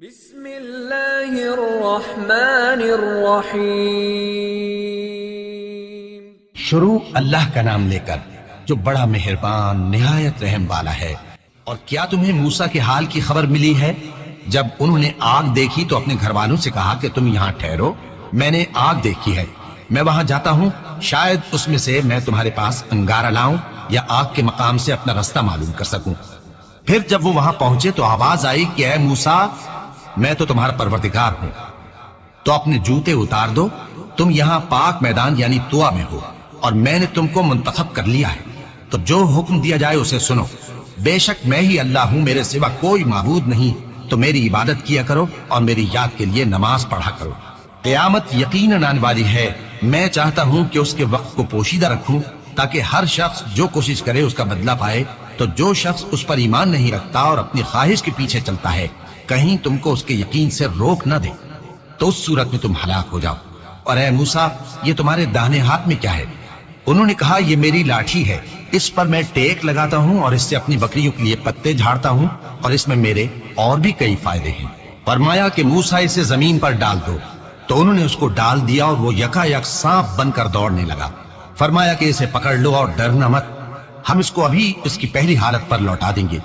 بسم اللہ الرحمن الرحیم۔ شروع اللہ کا نام لے کر جو بڑا مہربان نہایت رحم والا ہے۔ اور کیا تمہیں موسیٰ کے حال کی خبر ملی ہے؟ جب انہوں نے آگ دیکھی تو اپنے گھر والوں سے کہا کہ تم یہاں ٹھہرو، میں نے آگ دیکھی ہے، میں وہاں جاتا ہوں، شاید اس میں سے میں تمہارے پاس انگارہ لاؤں یا آگ کے مقام سے اپنا رستہ معلوم کر سکوں۔ پھر جب وہ وہاں پہنچے تو آواز آئی کہ اے موسیٰ، میں تو تمہارا پروردگار ہوں، تو اپنے جوتے اتار دو، تم یہاں پاک میدان یعنی طویٰ میں ہو، اور میں نے تم کو منتخب کر لیا ہے، تو جو حکم دیا جائے اسے سنو۔ بے شک میں ہی اللہ ہوں، میرے سوا کوئی معبود نہیں، تو میری عبادت کیا کرو اور میری یاد کے لیے نماز پڑھا کرو۔ قیامت یقیناً آنے والی ہے، میں چاہتا ہوں کہ اس کے وقت کو پوشیدہ رکھوں تاکہ ہر شخص جو کوشش کرے اس کا بدلہ پائے، تو جو شخص اس پر ایمان نہیں رکھتا اور اپنی خواہش کے پیچھے چلتا ہے کہیں تم کو اس کے یقین سے روک نہ دے، تو اس صورت میں تم ہلاک ہو جاؤ۔ اور اے موسیٰ، یہ تمہارے داہنے ہاتھ میں کیا ہے؟ انہوں نے کہا یہ میری لاٹھی ہے، اس پر میں ٹیک لگاتا ہوں اور اس سے اپنی بکریوں کے لیے پتے جھاڑتا ہوں، اور اس میں میرے اور بھی کئی فائدے ہیں۔ فرمایا کہ موسیٰ اسے زمین پر ڈال دو، تو انہوں نے اس کو ڈال دیا اور وہ یکا یک سانپ بن کر دوڑنے لگا۔ فرمایا کہ اسے پکڑ لو اور ڈرنا مت، ہم اس کو ابھی اس کی پہلی حالت پر لوٹا دیں گے،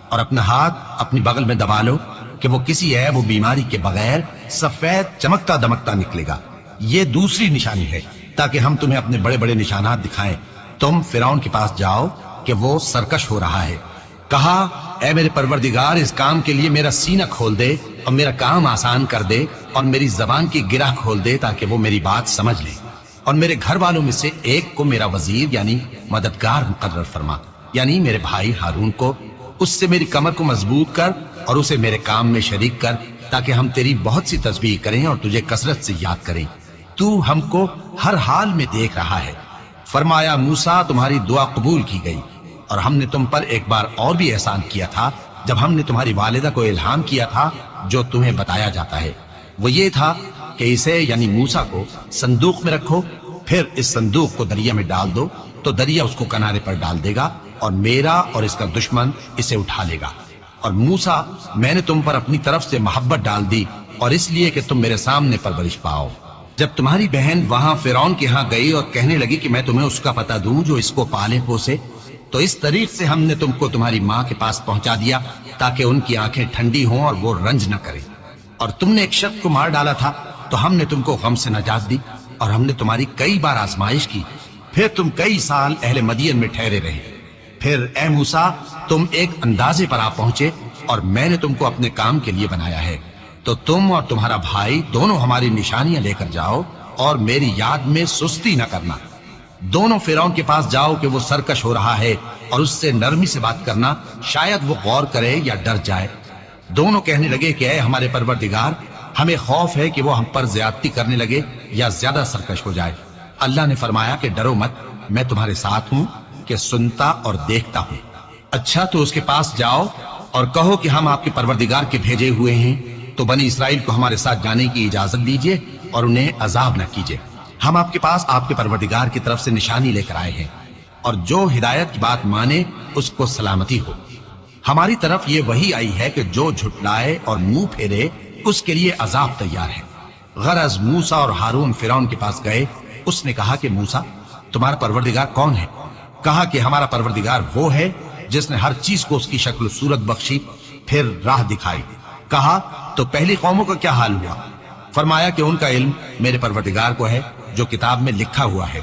اور اپنا ہاتھ اپنی بغل میں دبا لو کہ وہ کسی عیب و بیماری کے بغیر سفید چمکتا دمکتا نکلے گا۔ یہ دوسری نشانی ہے تاکہ ہم تمہیں اپنے بڑے بڑے نشانات دکھائیں۔ تم فرعون کے پاس جاؤ کہ وہ سرکش ہو رہا ہے، کہا اے میرے پروردگار، اس کام کے لیے میرا سینہ کھول دے اور میرا کام آسان کر دے، اور میری زبان کی گرہ کھول دے تاکہ وہ میری بات سمجھ لے، اور میرے گھر والوں میں سے ایک کو میرا وزیر یعنی مددگار مقرر فرما، یعنی میرے بھائی ہارون کو، اس سے میری کمر کو مضبوط کر اور اسے میرے کام میں شریک کر، تاکہ ہم تیری بہت سی تسبیح کریں اور تجھے کثرت سے یاد کریں، تو ہم کو ہر حال میں دیکھ رہا ہے۔ فرمایا موسیٰ، تمہاری دعا قبول کی گئی، اور ہم نے تم پر ایک بار اور بھی احسان کیا تھا جب ہم نے تمہاری والدہ کو الہام کیا تھا جو تمہیں بتایا جاتا ہے، وہ یہ تھا کہ اسے یعنی موسیٰ کو صندوق میں رکھو، پھر اس صندوق کو دریا میں ڈال دو تو دریا اس کو کنارے پر ڈال دے گا، اور میرا اور اس کا دشمن اسے اٹھا لے گا۔ اور موسیٰ، میں نے تم پر اپنی طرف سے محبت ڈال دی، اور اس لیے کہ تم میرے سامنے پرورش پاؤ۔ جب تمہاری بہن وہاں فرعون کے ہاں گئی اور کہنے لگی کہ میں تمہیں اس کا پتہ دوں جو اس کو پالے پوسے، تو اس طریق سے ہم نے تم کو تمہاری ماں کے پاس پہنچا دیا تاکہ ان کی آنکھیں ٹھنڈی ہوں اور وہ رنج نہ کرے۔ اور تم نے ایک شخص کو مار ڈالا تھا تو ہم نے تم کو غم سے نجات دی، اور ہم نے تمہاری کئی بار آزمائش کی، پھر تم کئی سال اہل مدین میں ٹھہرے رہے۔ پھر اے موسیٰ، تم ایک اندازے پر آ پہنچے، اور میں نے تم کو اپنے کام کے لیے بنایا ہے، تو تم اور تمہارا بھائی دونوں ہماری نشانیاں لے کر جاؤ، اور میری یاد میں سستی نہ کرنا۔ دونوں فرعون کے پاس جاؤ کہ وہ سرکش ہو رہا ہے، اور اس سے نرمی سے بات کرنا، شاید وہ غور کرے یا ڈر جائے۔ دونوں کہنے لگے کہ اے ہمارے پروردگار، ہمیں خوف ہے کہ وہ ہم پر زیادتی کرنے لگے یا زیادہ سرکش ہو جائے۔ اللہ نے فرمایا کہ ڈرو مت، میں تمہارے ساتھ ہوں کہ سنتا اور دیکھتا ہوں۔ اچھا، تو اس کے پاس جاؤ اور کہو کہ ہم آپ کے پروردگار کے بھیجے ہوئے ہیں، تو بنی اسرائیل کو ہمارے ساتھ جانے کی اجازت دیجیے اور انہیں عذاب نہ کیجیے۔ ہم آپ کے پاس آپ کے پروردگار کی طرف سے نشانی لے کر آئے ہیں، اور جو ہدایت کی بات مانے اس کو سلامتی ہو۔ ہماری طرف یہ وحی آئی ہے کہ جو جھٹلائے اور منہ پھیرے اس کے لیے عذاب تیار ہے۔ غرض موسیٰ اور ہارون فرعون کے پاس گئے، اس نے کہا کہ موسیٰ، تمہارا پروردگار کون ہے؟ کہا کہ ہمارا پروردگار وہ ہے جس نے ہر چیز کو اس کی شکل و صورت بخشی، پھر راہ دکھائی۔ کہا تو پہلی قوموں کا کیا حال ہوا؟ فرمایا کہ ان کا علم میرے پروردگار کو ہے جو کتاب میں لکھا ہوا ہے۔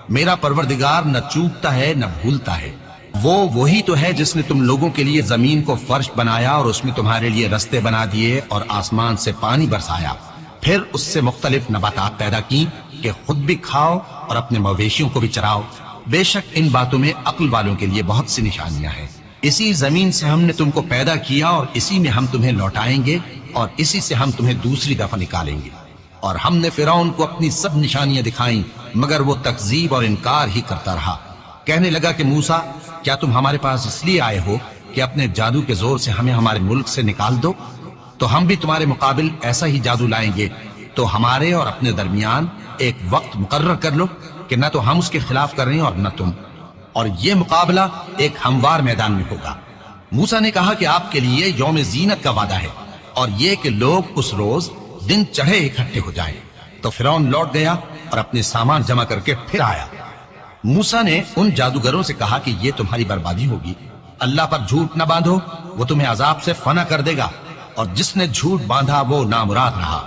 میرا پروردگار نہ چوکتا ہے نہ بھولتا ہے، وہ وہی تو ہے جس نے تم لوگوں کے لیے زمین کو فرش بنایا اور اس میں تمہارے لیے رستے بنا دیے اور آسمان سے پانی برسایا، پھر اس سے مختلف نباتات پیدا کی کہ خود بھی کھاؤ اور اپنے مویشیوں کو بھی چراؤ۔ بے شک ان باتوں میں عقل والوں کے لیے بہت سی نشانیاں ہیں۔ اسی زمین سے ہم نے تم کو پیدا کیا اور اسی میں ہم تمہیں لوٹائیں گے، اور اسی سے ہم تمہیں دوسری دفعہ نکالیں گے۔ اور ہم نے فرعون کو اپنی سب نشانیاں دکھائیں، مگر وہ تکذیب اور انکار ہی کرتا رہا۔ کہنے لگا کہ موسیٰ، کیا تم ہمارے پاس اس لیے آئے ہو کہ اپنے جادو کے زور سے ہمیں ہمارے ملک سے نکال دو؟ تو ہم بھی تمہارے مقابل ایسا ہی جادو لائیں گے، تو ہمارے اور اپنے درمیان ایک وقت مقرر کر لو کہ نہ تو ہم اس کے خلاف کر رہے ہیں اور نہ تم، اور یہ مقابلہ ایک ہموار میدان میں ہوگا۔ موسیٰ نے کہا کہ آپ کے لیے یوم زینت کا وعدہ ہے، اور یہ کہ لوگ اس روز دن چڑھے اکٹھے ہو جائیں۔ تو فرعون لوٹ گیا اور اپنے سامان جمع کر کے پھر آیا۔ موسیٰ نے ان جادوگروں سے کہا کہ یہ تمہاری بربادی ہوگی، اللہ پر جھوٹ نہ باندھو، وہ تمہیں عذاب سے فنا کر دے گا، اور جس نے جھوٹ باندھا وہ نامراد رہا۔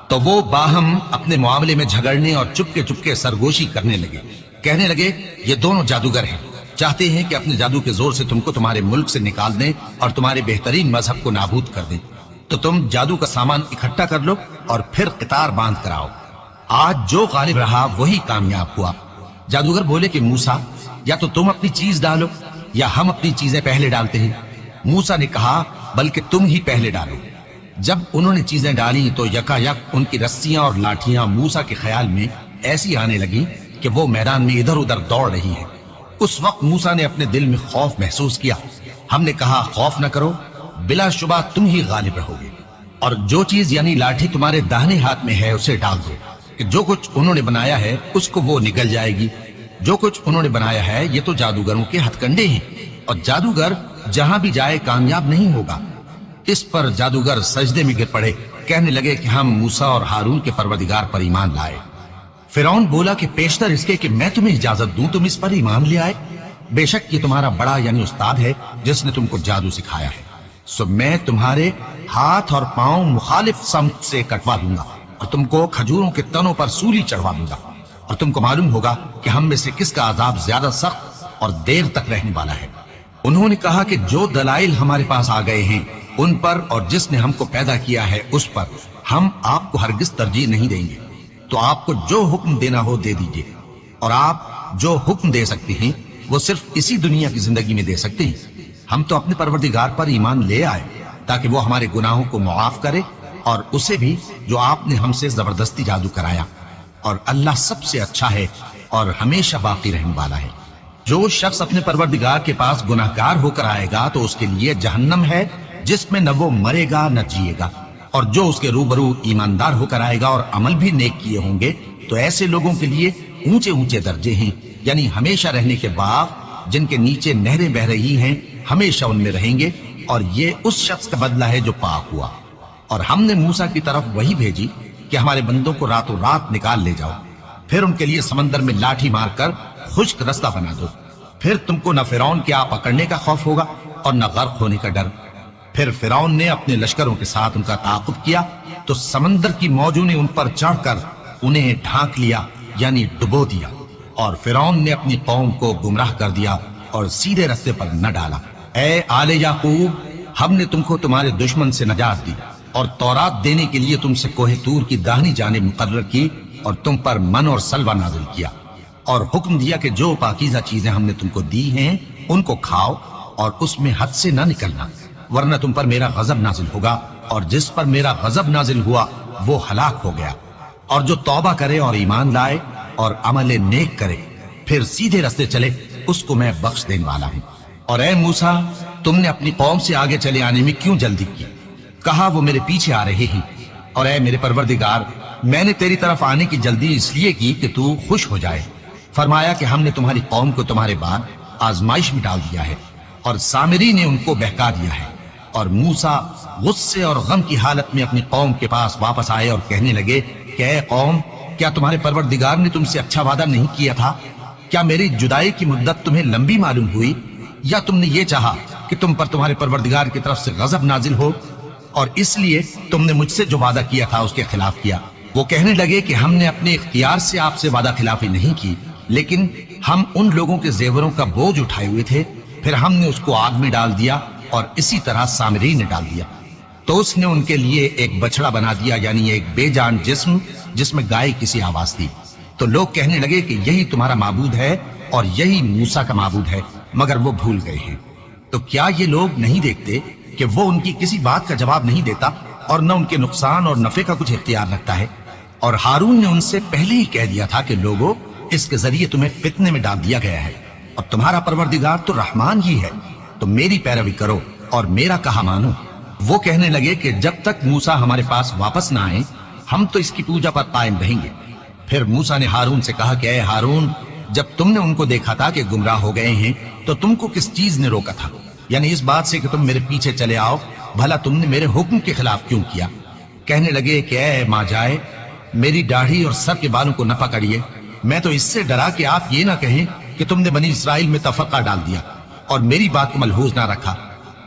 تو وہ باہم اپنے معاملے میں جھگڑنے اور چپکے چپکے سرگوشی کرنے لگے، کہنے لگے یہ دونوں جادوگر ہیں، چاہتے ہیں کہ اپنے جادو کے زور سے تم کو تمہارے ملک سے نکال دیں اور تمہارے بہترین مذہب کو نابود کر دیں۔ تو تم جادو کا سامان اکٹھا کر لو اور پھر قطار باندھ کر آؤ، آج جو غالب رہا وہی کامیاب ہوا۔ جادوگر بولے کہ موسیٰ یا تو تم اپنی چیز ڈالو یا ہم اپنی چیزیں پہلے ڈالتے ہیں۔ موسیٰ نے کہا بلکہ تم ہی پہلے ڈالو۔ جب انہوں نے چیزیں ڈالی تو یکا یک ان کی رسیاں اور لاٹھیاں موسیٰ کے خیال میں ایسی آنے لگی کہ وہ میدان میں ادھر ادھر دوڑ رہی ہیں۔ اس وقت موسیٰ نے اپنے دل میں خوف محسوس کیا۔ ہم نے کہا خوف نہ کرو، بلا شبہ تم ہی غالب رہو گے، اور جو چیز یعنی لاٹھی تمہارے داہنے ہاتھ میں ہے اسے ڈال دو، کہ جو کچھ انہوں نے بنایا ہے اس کو وہ نگل جائے گی۔ جو کچھ انہوں نے بنایا ہے یہ تو جادوگروں کے ہتھ کنڈے ہیں، اور جادوگر جہاں بھی جائے کامیاب نہیں ہوگا۔ اس پر جادوگر سجدے میں گر پڑے، کہنے لگے کہ ہم موسیٰ اور ہارون کے پروردگار پر ایمان لائے۔ فرعون بولا کہ پیشتر اس کے کہ میں تمہیں اجازت دوں تم اس پر ایمان لے آئے، بے شک یہ تمہارا بڑا یعنی استاد ہے جس نے تم کو جادو سکھایا ہے، سو میں تمہارے ہاتھ اور پاؤں مخالف سمت سے کٹوا دوں گا اور تم کو کھجوروں کے تنوں پر سولی چڑھوا دوں گا، اور تم کو معلوم ہوگا کہ ہم میں سے کس کا عذاب زیادہ سخت اور دیر تک رہنے والا ہے۔ انہوں نے کہا کہ جو دلائل ہمارے پاس آ گئے ہیں ان پر اور جس نے ہم کو پیدا کیا ہے اس پر ہم آپ کو ہرگز ترجیح نہیں دیں گے، تو آپ کو جو حکم دینا ہو دے دیجئے، اور آپ جو حکم دے سکتے ہیں وہ صرف اسی دنیا کی زندگی میں دے سکتے ہیں۔ ہم تو اپنے پروردگار پر ایمان لے آئے تاکہ وہ ہمارے گناہوں کو معاف کرے، اور اسے بھی جو آپ نے ہم سے زبردستی جادو کرایا، اور اللہ سب سے اچھا ہے اور ہمیشہ باقی رہنے والا ہے۔ جو شخص اپنے پروردگار کے پاس گناہ گار ہو کر آئے گا تو اس کے لیے جہنم ہے جس میں نہ وہ مرے گا نہ جیے گا، اور جو اس کے روبرو ایماندار ہو کر آئے گا اور عمل بھی نیک کیے ہوں گے تو ایسے لوگوں کے لیے اونچے اونچے درجے ہیں، یعنی ہمیشہ رہنے کے باغ جن کے نیچے نہریں بہ رہی ہیں، ہمیشہ ان میں رہیں گے، اور یہ اس شخص کا بدلہ ہے جو پاک ہوا۔ اور ہم نے موسیٰ کی طرف وہی بھیجی کہ ہمارے بندوں کو راتوں رات نکال لے جاؤ، پھر ان کے لیے سمندر میں لاٹھی مار کر خشک رستہ بنا دو، پھر تم کو نہ فرعون کے آ پکڑنے کا خوف ہوگا اور نہ غرق ہونے کا ڈر۔ پھر فرعون نے اپنے لشکروں کے ساتھ ان کا تعاقب کیا تو سمندر کی موجوں نے ان پر چڑھ کر انہیں ڈھانک لیا یعنی ڈبو دیا، اور فرعون نے اپنی قوم کو گمراہ کر دیا اور سیدھے رستے پر نہ ڈالا۔ اے آل یعقوب، ہم نے تم کو تمہارے دشمن سے نجات دی اور تورات دینے کے لیے تم سے کوہ طور کی داہنی جانب مقرر کی، اور تم پر من اور سلوہ نازل کیا، اور حکم دیا کہ جو پاکیزہ چیزیں ہم نے تم کو دی ہیں ان کو کھاؤ اور اس میں حد سے نہ نکلنا، ورنہ تم پر میرا غضب نازل ہوگا، اور جس پر میرا غضب نازل ہوا وہ ہلاک ہو گیا۔ اور جو توبہ کرے اور ایمان لائے اور عمل نیک کرے پھر سیدھے رستے چلے اس کو میں بخش دینے والا ہوں۔ اور اے موسیٰ، تم نے اپنی قوم سے آگے چلے آنے میں کیوں جلدی کی؟ کہا وہ میرے پیچھے آ رہے ہیں۔ اور اے میرے پروردگار، میں نے تیری طرف آنے کی جلدی اس لیے کی کہ تو خوش ہو جائے۔ فرمایا کہ ہم نے تمہاری قوم کو تمہارے بعد آزمائش میں ڈال دیا ہے، اور سامری نے ان کو بہکا دیا ہے۔ اور موسیٰ غصے اور غم کی حالت میں اپنی قوم کے پاس واپس آئے اور کہنے لگے کہ اے قوم، کیا تمہارے پروردگار نے تم سے اچھا وعدہ نہیں کیا تھا؟ کیا میری جدائی کی مدت تمہیں لمبی معلوم ہوئی، یا تم نے یہ چاہا کہ تم پر تمہارے پروردگار کی طرف سے غضب نازل ہو، اور اس لیے تم نے مجھ سے جو وعدہ کیا تھا اس کے خلاف کیا؟ وہ کہنے لگے کہ ہم نے اپنے اختیار سے آپ سے وعدہ خلافی نہیں کی، لیکن ہم ان لوگوں کے زیوروں کا بوجھ اٹھائے ہوئے تھے، پھر ہم نے اس کو آگ میں ڈال دیا، اور اسی طرح سامری نے ڈال دیا۔ تو اس نے ان کے لیے ایک بچڑا بنا دیا، یعنی ایک بے جان جسم جس میں گائے کسی آواز تھی۔ تو لوگ کہنے لگے کہ یہی تمہارا معبود ہے اور یہی موسیٰ کا معبود ہے، مگر وہ بھول گئے ہیں۔ تو کیا یہ لوگ نہیں دیکھتے کہ وہ ان کی کسی بات کا جواب نہیں دیتا اور نہ ان کے نقصان اور نفع کا کچھ اختیار رکھتا ہے؟ اور ہارون نے ان سے پہلے ہی کہہ دیا تھا کہ لوگوں، اس کے ذریعے تمہیں فتنے میں ڈال دیا گیا ہے، اور تمہارا پروردگار تو رحمان ہی ہے، تو میری پیروی کرو اور میرا کہا مانو۔ وہ کہنے لگے کہ جب تک موسیٰ ہمارے پاس واپس نہ آئے ہم تو اس کی پوجا پر قائم رہیں گے۔ پھر موسیٰ نے ہارون سے کہا کہ اے ہارون، جب تم نے ان کو دیکھا تھا کہ گمراہ ہو گئے ہیں تو تم کو کس چیز نے روکا تھا؟ یعنی اس بات سے کہ تم میرے پیچھے چلے آؤ بھلا تم نے میرے حکم کے خلاف کیوں کیا؟ کہنے لگے کہ اے ماں جائے، میری داڑھی اور سر کے بالوں کو نہ پکڑیے، میں تو اس سے ڈرا کہ آپ یہ نہ کہیں کہ تم نے بنی اسرائیل میں تفرقہ ڈال دیا اور میری بات کو ملحوظ نہ رکھا۔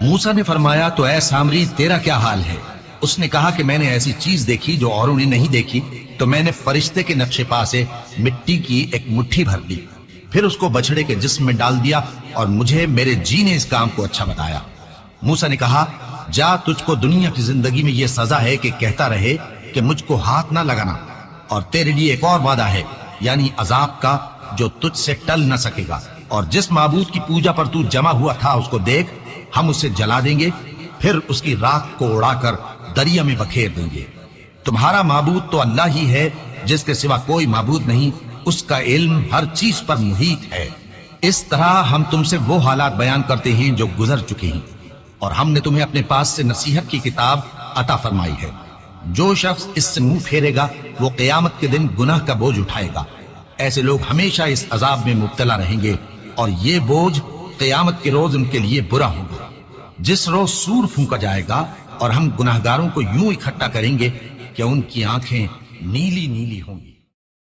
موسیٰ نے فرمایا تو اے سامری تیرا کیا حال ہے؟ اس نے کہا کہ میں نے ایسی چیز دیکھی جو اوروں نے نہیں دیکھی، تو میں نے فرشتے کے نقش پا سے مٹی کی ایک مٹھی بھر لی، پھر اس کو بچڑے کے جسم میں ڈال دیا اور مجھے میرے جی نے اس کام کو اچھا بتایا۔ موسیٰ نے کہا جا، تجھ کو دنیا کی زندگی میں یہ سزا ہے کہ کہتا رہے کہ مجھ کو ہاتھ نہ لگانا، اور تیرے لیے ایک اور وعدہ ہے، یعنی عذاب کا جو تجھ سے ٹل نہ سکے گا، اور جس معبود کی پوجا پر تو جمع ہوا تھا اس کو دیکھ، ہم اسے جلا دیں گے، پھر اس کی راکھ کو اڑا کر دریا میں بکھیر دیں گے۔ تمہارا معبود تو اللہ ہی ہے، جس کے سوا کوئی معبود نہیں، اس کا علم ہر چیز پر محیط ہے۔ اس طرح ہم تم سے وہ حالات بیان کرتے ہیں جو گزر چکے ہیں، اور ہم نے تمہیں اپنے پاس سے نصیحت کی کتاب عطا فرمائی ہے۔ جو شخص اس سے منہ پھیرے گا وہ قیامت کے دن گناہ کا بوجھ اٹھائے گا۔ ایسے لوگ ہمیشہ اس عذاب میں مبتلا رہیں گے، اور یہ بوجھ قیامت کے روز ان کے لیے برا ہوگا۔ جس روز سور پھونکا جائے گا اور ہم گناہگاروں کو یوں اکٹھا کریں گے کہ ان کی آنکھیں نیلی نیلی ہوں گی۔